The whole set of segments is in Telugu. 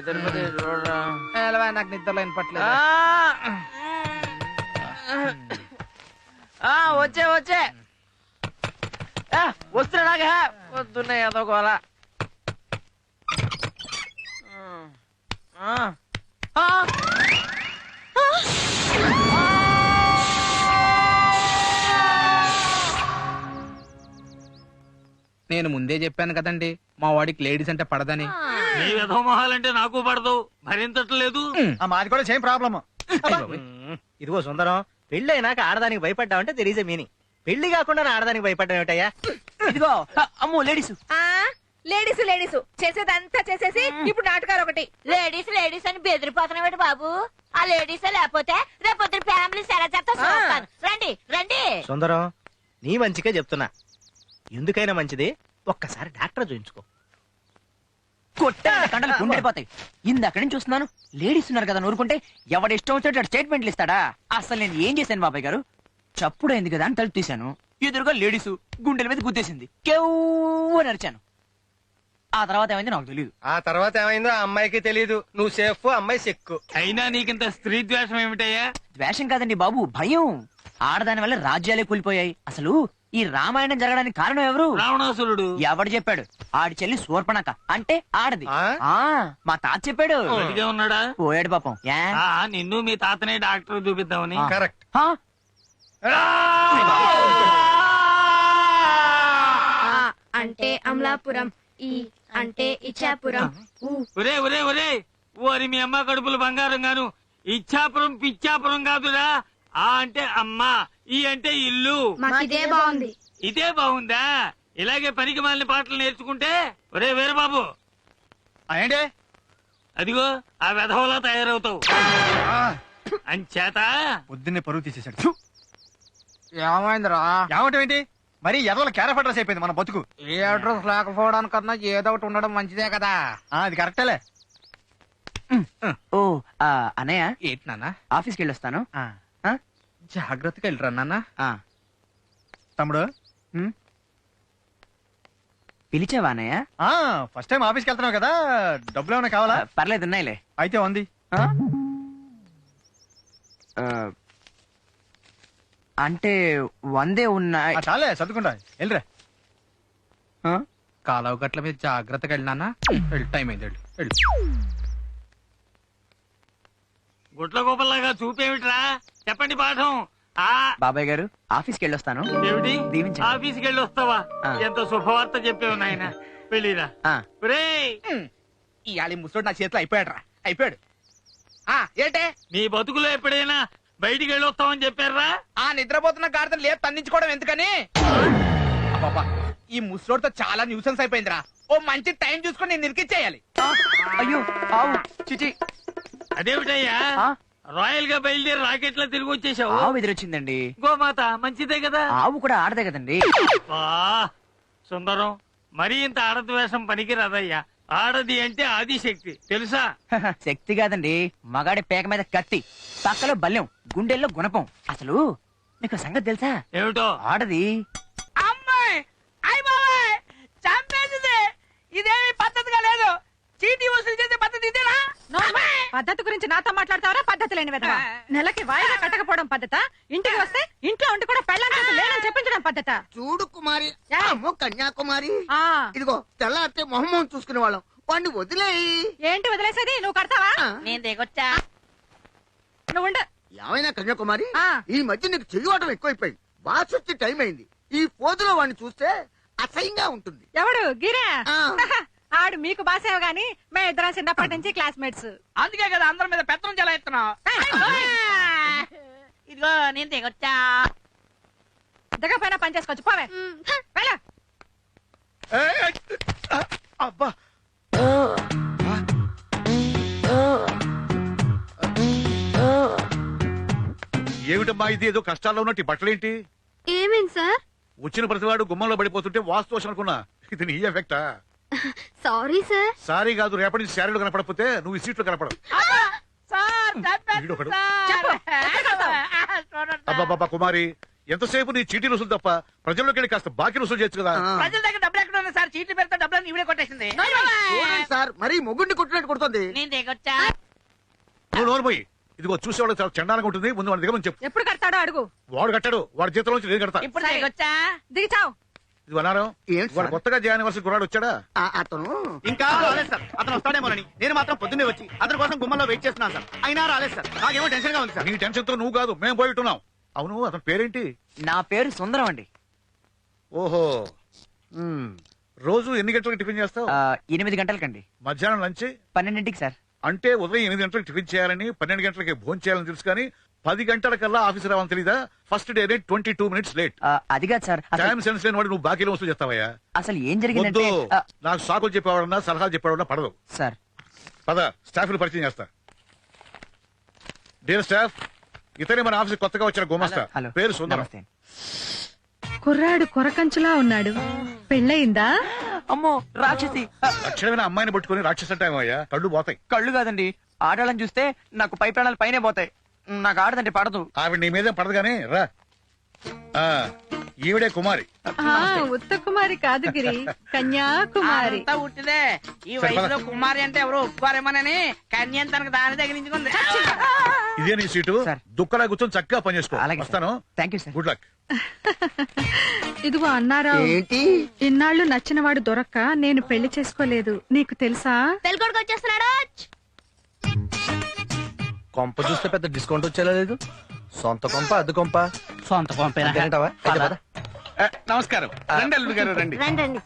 తిరుపతి నాకు నిద్రలో వినపట్లేదు. వచ్చే వచ్చే వస్తున్నాగా వస్తున్నాయి అదొకలా. నేను ముందే చెప్పాను కదండి మా వాడికి లేడీస్ అంటే పడదని. నీ విధమోహాలంటే నాకు పడదు, భరించట్లేదు. మాది కూడా సేమ్ ప్రాబ్లమ్. ఇదిగో సుందరం, పెళ్లి అయినాక ఆడదానికి భయపడ్డావంటే దెర్ ఈజ్ ఎ మీనింగ్. పెళ్లి కాకుండా ఆడదానికి భయపడ్డా ఏమిటయ్యా? ఇదిగో అమ్మో లేడీస్ లేడీస్ లేడీస్ చేసేదంతా చేసేసి ఇప్పుడు నాటకాలు ఒకటి. లేడీస్ లేడీస్ అని బెదిరిపోతున్నాడు బాబు. ఆ లేడీస్ లేకపోతే రేపొద్దు ఫ్యామిలీ ఎలా చేస్తాను. రండి రండి. సుందరం, నీ మంచిగా చెప్తున్నా. ఎందుకైనా మంచిది ఒక్కసారి డాక్టర్ చూయించుకో. కొట్టే కండలు గుండెపోతాయి. ఇందక్కడి నుంచి చూస్తున్నాను లేడీస్ ఉన్నారు కదా, నూరుకుంటే ఎవడ ఇష్టం వచ్చేట స్టేట్మెంట్లు ఇస్తాడా? అసలు నేను ఏం చేశాను బాబాయ్ గారు? చప్పుడైంది కదా అని తలుపు తీశాను, ఎదురుగా లేడీసు గుండెల మీద గుద్దేసింది. కేవ్ నరిచాను. ఆ తర్వాత ఏమైంది నాకు తెలియదు. ఆ తర్వాత ఏమైందో ఆ అమ్మాయికి తెలియదు. నువ్వు సేఫ్, అమ్మాయి సెక్కు. అయినా నీకింత స్త్రీ ద్వేషం ఏమిటయ్యా? ద్వేషం కాదండి బాబు, భయం. ఆడదాని వల్ల రాజ్యాలే కూలిపోయాయి. అసలు ఈ రామాయణం జరగడానికి కారణం ఎవరు? రావణాసురుడు. ఎవడు చెప్పాడు? ఆడి చెల్లి శూర్పణఖ అంటే ఆడది. మా తాత చెప్పాడు. బతికే ఉన్నాడా? పోయాడు పాపం. నిన్ను మీ తాతనే డాక్టర్ చూపిద్దామని. కరెక్ట్. అంటే అమలాపురం, ఈ అంటే ఇచ్చాపురం. ఒరే ఒరే ఒరే, ఓరి మీ అమ్మ కడుపులు బంగారం గాను. ఇచ్చాపురం పిచ్చాపురం కాదురా. ఆ అంటే అమ్మ, ఈ అంటే ఇల్లు. ఇదే బాగుంది. ఇదే బాగుందా? ఇలాగే పనికి మాలిన పాటలు నేర్చుకుంటే. ఒరే వీరబాబు, ఏంటే అదిగో ఆ వెధవలా తయారవుతావు. అంచేత పొద్దున్నే పరువు తీసేశాడు. ఏమైందిరా? ఏమంటావు ఏంటి? మరి ఎర్రల క్యారెఫ్ అడ్రస్ అయిపోయింది మన బతుకు. ఏ అడ్రస్ లేకపోవడానికన్నా ఏదో ఒకటి ఉండడం మంచిదే కదా. అది కరెక్టేలే. ఓ అన్నయ్య, ఏంటి నాన్న? ఆఫీస్కి వెళ్ళొస్తాను. జాగ్రత్తగా వెళ్ళరా నాన్న. తమ్ముడు, పిలిచావా అన్నయ్య? ఫస్ట్ టైం ఆఫీస్కి వెళ్తున్నావు కదా, డబ్బులు ఏమైనా కావాలా? పర్లేదు, ఉన్నాయిలే. అయితే ఉంది. అంటే 100 ఉన్నాయి. చాలే, సర్దుకుంటా. వెళ్ళిరా. కాలువ గట్ల మీద జాగ్రత్తగా వెళ్ళినా. టైం అయింది, వెళ్ళు. గుట్ల గోపల్లాగా చూపేమిట్రా? చెప్పండి పాఠం. బాబాయ్ గారు, ఆఫీస్కి వెళ్ళొస్తాను. ఏమిటి? దీవించండి. ఆఫీస్కి వెళ్ళి వస్తావా? ఎంత శుభవార్త చెప్పావు నాయన. వెళ్ళిరా. ఇవాళ ముసలోడు నా చేతిలో అయిపోయాడు. ఏంటే నీ బతుకులో ఎప్పుడైనా బయటికి వెళ్ళి వస్తామని చెప్పారా? నిద్రపోతున్న గాడిదలు లేదు తన్నించుకోవడం ఎందుకని. అబ్బా, ఈ ముసలోడితో చాలా న్యూసెన్స్ అయిపోయిందిరా. ఓ మంచి టైం చూసుకొని నేను నిరికిచ్చేయాలి. అయ్యో ఆవు చిచి. అదేమిటయ్యా, రాయల్ గా బయలుదేరి రాకెట్ లో తిరిగి వచ్చేసావు? ఆవు ఎదురొచ్చిందండి. గోమాత మంచిదే కదా. ఆవు కూడా ఆడదే కదండి. సుందరం, మరీ ఇంత ఆడద్వేషం పనికి రాదయ్యా. ఆడది అంటే ఆదిశక్తి, తెలుసా? శక్తి కాదండి, మగాడి పేక మీద కత్తి, పక్కలో బల్యం, గుండెల్లో గుణపం. అసలు మీకు సంగతి తెలుసా? ఏమిటో? ఆడది. అమ్మాయి అయ్య బాబాయ్ చంపేసింది. ఇదేమి పద్ధతిగా లేదు. చీటీ వసూలు చేసే పద్ధతి ఇదేనా? పద్ధతి గురించి నాతో మాట్లాడతావరా? పద్ధతి లేని విధవా. నెలకి వాయిదా కట్టకపోవడం పద్ధత, ఇంటికి వస్తే ఇంట్లో ఉండి కూడా పెళ్ళంటే లేదని చెప్పించడం పద్ధత. చూడు కుమారి, అమ్మో కన్యాకుమారి, ఆ ఇదిగో తెల్లారితే మొహమ్మం చూసుకునే వాళ్ళం. వాడిని వదిలేయి. ఏంటి వదిలేసేది? నువ్వు కడతావా? నేను దిగొచ్చా. నువ్వు ఉండు. ఏమైనా కన్యాకుమారి, ఆ. ఈ మధ్య నీకు చెయ్యవటం ఎక్కువైపోయింది. బాస్ వచ్చే టైం అయింది. ఈ పోజులో వాడిని చూస్తే అసహ్యంగా ఉంటుంది. ఎవడు గిరా? ఆ. ఆడు మీకు బాసేవ గాని మే ఇద్దరం చిన్నప్పటి నుంచి క్లాస్మేట్స్. అందుకే కదా అందరి మీద పెత్తనం చెలాయిస్తున్నావు. ఇదిగో నేను దిగొచ్చా. దిగపోయినా పని చేసుకోవచ్చు. పోవే వెళ్ళ. అబ్బా, ఏమిటమ్మా ఇది? ఏదో కష్టాల్లో ఉన్నట్టు బట్టలేంటి? ఏమేంటి సార్? వచ్చిన ప్రతివాడు గుమ్మంలో పడిపోతుంటే వాస్తు అనుకున్నా. ఇది నీ ఎఫెక్టా? Sorry sir. సారీ కాదు, రేపటి నుంచి శారీలో కనపడకపోతే నువ్వు ఈ సీట్లో కనపడవు. సార్ వీడొకడు. చెప్పు. అబ్బాబ్బా కుమారి, ఎంతసేపు నీ చీటీ రుసులు తప్ప ప్రజల్లోకి వెళ్ళి కాస్త బాకీ రుసులు చేయొచ్చు కదా ప్రజల దగ్గర డబ్బులు ఎక్కడ ఉన్నాయి సార్? చీటీ పెడితే డబ్బులు ఇవిడే కొట్టేసింది. సార్ మరి మొగ్గుండి కొట్టినట్టు కొడుతుంది. నేను దిగొచ్చా? నువ్వు నోరు పోయి. ఇదిగో చూసేవాళ్ళకి చాలా చండాలంగా ఉంటుంది. ముందు వాడి దగ్గర చెప్పు. ఎప్పుడు కడతాడో అడుగు. వాడు కట్టాడు. వాడి జీతం నుంచి నేను కడతా. ఇప్పుడు దిగొచ్చా? దిగిచావు. ఇది అన్నారం. వాడు కొత్తగా జాయిన్ అవ్వాల్సిన కుర్రాడు వచ్చాడా? అతను ఇంకా రాలేదు సార్. అతను వస్తాడేమోనని నేను మాత్రం పొద్దున్నే వచ్చి అతని కోసం గుమ్మలో వెయిట్ చేస్తున్నాను సార్. అయినా రాలేదు సార్. నాకేమో టెన్షన్ గా ఉంది సార్. నీ టెన్షన్ తో నువ్వు కాదు, మేము పోయిట్టున్నాం. అవును, అతని పేరేంటి? నా పేరు సుందరం అండి. ఓహో. రోజు ఎన్ని గంటలకు టిఫిన్ చేస్తావు? 8 గంటలకండి. మధ్యాహ్నం లంచ్ 12ంటికి సార్. అంటే ఉదయం 8 గంటలకు టిఫిన్ చేయాలని, 12 గంటలకి భోజనం చేయాలని తెలుసు కానీ 10 గంటలకల్లా ఆఫీస్ రావాలని తెలీదా? First day 22 minutes late. అది కాదు సార్. టైం సెన్స్ లేని వాడు నువ్వు బాకీలో వస్తూ చేస్తావయ్యా. అసలు ఏం జరిగిందంటే వద్దు. నాకు సాకులు చెప్పేవాడన్నా సలహాలు చెప్పేవాడన్నా పడదు. సార్, పద, స్టాఫ్ పరిచయం చేస్తా. డియర్ స్టాఫ్, ఇతనే మన ఆఫీస్ కొత్తగా వచ్చిన గుమస్తా. హలో, పేరు సుందరం. నమస్తే. కుర్రాడు కొరకంచులా ఉన్నాడు. పెళ్ళయిందా? అమ్మో రాక్షసి. లక్షణమైన అమ్మాయిని పట్టుకుని రాక్షస టైం అయ్యా, కళ్ళు పోతాయి. కళ్ళు కాదండి, ఆడాలని చూస్తే నాకు పై ప్రాణాలు పైనే పోతాయి. నాకు ఆడదంటే పడదు. ఆవిడ నీ మీదే పడదు గానీ రా. ఈవిడే కుమారి. ఉత్త కుమారి కాదు గిరి, కన్యాకుమారి. అంతా ఉట్టిదే. ఈ వయసులో కుమారి అంటే ఎవరు ఒప్పుకోరేమోనని కన్యం తనకు దాని తగిలించుకుంది. ఇదే నీ సీటు. సార్. దుక్కలా కూర్చొని చక్కగా పనిచేసుకో. అలాగే సార్. వస్తాను. Thank you sir. Good luck. ఇదిగో అన్నారావు, ఇన్నాళ్ళు నచ్చినవాడు దొరక్క నేను పెళ్లి చేసుకోలేదు. నీకు తెలుసా? తెలుగుడికి వచ్చేస్తున్నాడు. కొంప చూస్తే పెద్ద డిస్కౌంట్ వచ్చేలా లేదు. సొంత కొంప, అద్దె కొంప. సొంత పంపేనా? నమస్కారం. రండి అల్లుడు గారు రండి. రండి.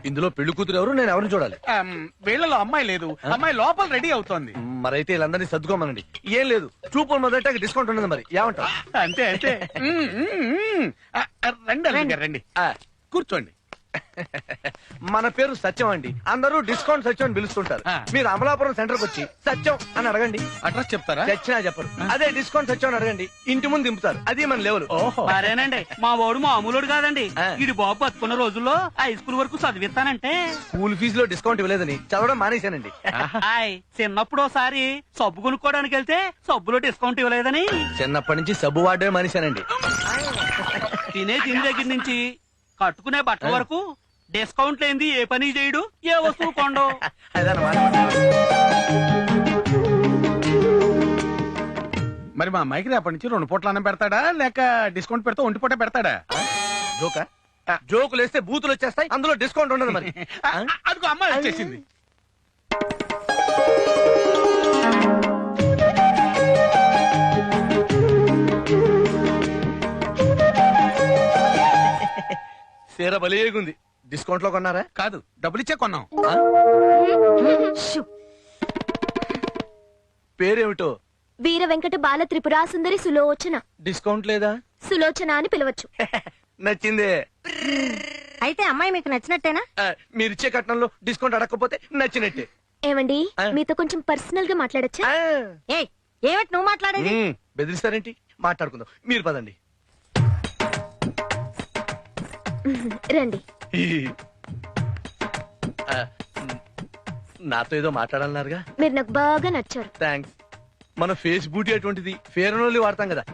ఇందులో పెళ్లి కూతురు ఎవరు, నేను ఎవరిని చూడాలి? వీళ్ళలో అమ్మాయి లేదు. అమ్మాయి లోపల రెడీ అవుతోంది. మరైతే వీళ్ళందరినీ సర్దుకోమనండి. ఏం లేదు, చూపులు మొదట డిస్కౌంట్ ఉండదు. మరి ఏమంటారు? అంతే అంతే. రండి అల్లుడు గారు రండి. కూర్చోండి. మన పేరు సత్యం అండి. అందరూ డిస్కౌంట్ సత్యం అని పిలుస్తుంటారు. మీరు అమలాపురం సెంటర్ కి వచ్చి సత్యం అని అడగండి. అడ్రస్ చెప్తారా? చచ్చినా చెప్పరు. అదే డిస్కౌంట్ సత్యం అని అడగండి, ఇంటి ముందు దింపుతారు. అది మన లెవెల్. ఓహో. మరేనండి, మా వాడు మామూలుడు కాదండి. ఇది బాబు బతుకున్న రోజుల్లో హై స్కూల్ వరకు చదివిస్తానంటే స్కూల్ ఫీజులో డిస్కౌంట్ ఇవ్వలేదని చదవడం మానేశానండి. చిన్నప్పుడు ఒకసారి సబ్బు కొనుక్కోవడానికి వెళ్తే సబ్బులో డిస్కౌంట్ ఇవ్వలేదని చిన్నప్పటి నుంచి సబ్బు వాడమే మానేశానండి. తినే తిని దగ్గర నుంచి కట్టుకునే బట్టల వరకు డిస్కౌంట్ లేనిది ఏ పని చేయడు, ఏ వస్తువు కొండో. మరి మా అమ్మాయికి రేపటి నుంచి 2 పూట్ల అన్నం పెడతాడా లేక డిస్కౌంట్ పెడతా 1 పూట పెడతాడా? జోకా? జోకులు వేస్తే బూతులు వచ్చేస్తాయి, అందులో డిస్కౌంట్ ఉండదు. మరి అదిగో అమ్మాయి వచ్చేసింది. సీర బలేగుంది. డిస్కౌంట్ లో కొన్నారా? కాదు, డబ్బులు ఇచ్చే కొన్నాం. పేరేమిటో? వీర వెంకట బాల త్రిపురా సుందరి సులోచన. డిస్కౌంట్ లేదా? సులోచన అని పిలవచ్చు. నచ్చిందే. అయితే అమ్మాయి మీకు నచ్చినట్టేనా? మీరిచ్చే కట్నంలో డిస్కౌంట్ అడగకపోతే నచ్చినట్టే. ఏమండి, మీతో కొంచెం పర్సనల్ గా మాట్లాడచ్చా? ఏమిటి నువ్వు మాట్లాడేది? బెదిరిస్తారేంటి? మాట్లాడుకుందాం, మీరు పదండి. రండి. నాతో ఏదో మాట్లాడాలన్నారుగా. మీరు నాకు బాగా నచ్చారు. థ్యాంక్స్. మన ఫేస్ బ్యూటీ అటువంటిది. ఫేర్ అండ్ ఓన్లీ వాడతాం కదా.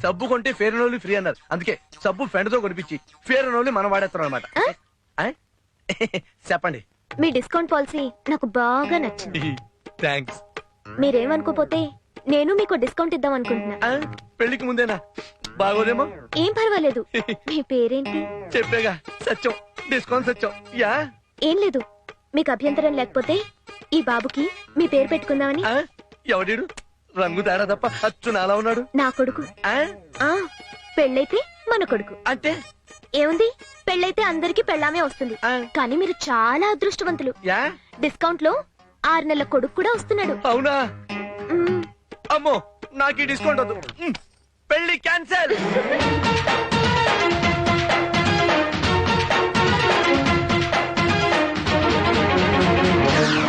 సబ్బు కొంటే ఫేర్ అండ్ ఓన్లీ ఫ్రీ అన్నారు. అందుకే సబ్బు ఫ్రెండ్ తో కొనిపించి ఫేర్ అండ్ ఓన్లీ మనం వాడేస్తున్నాం అనమాట. చెప్పండి. మీ డిస్కౌంట్ పాలసీ నాకు బాగా నచ్చింది. థ్యాంక్స్. మీరేమనుకోపోతే నేను మీకు డిస్కౌంట్ ఇద్దాం అనుకుంటున్నా. పెళ్లికి ముందేనా? బాగోదేమో. ఏం పర్వాలేదు. మీ పేరేంటి? చెప్పేగా, సత్యం. డిస్కౌంట్ సత్యం. యా. ఏం లేదు, మీకు అభ్యంతరం లేకపోతే ఈ బాబుకి మీ పేరు పెట్టుకుందామని. ఎవడీడు? రంగు తేడా తప్ప అచ్చు నాలా ఉన్నాడు. నా కొడుకు. పెళ్ళైతే మన కొడుకు. అంటే ఏముంది, పెళ్ళైతే అందరికి పెళ్ళామే వస్తుంది. కానీ మీరు చాలా అదృష్టవంతులు. యా. డిస్కౌంట్ లో 6 నెలల కొడుకు కూడా వస్తున్నాడు. అవునా? అమ్మో, నాకు ఈ డిస్కౌంట్ వద్దు. పెళ్లి క్యాన్సల్.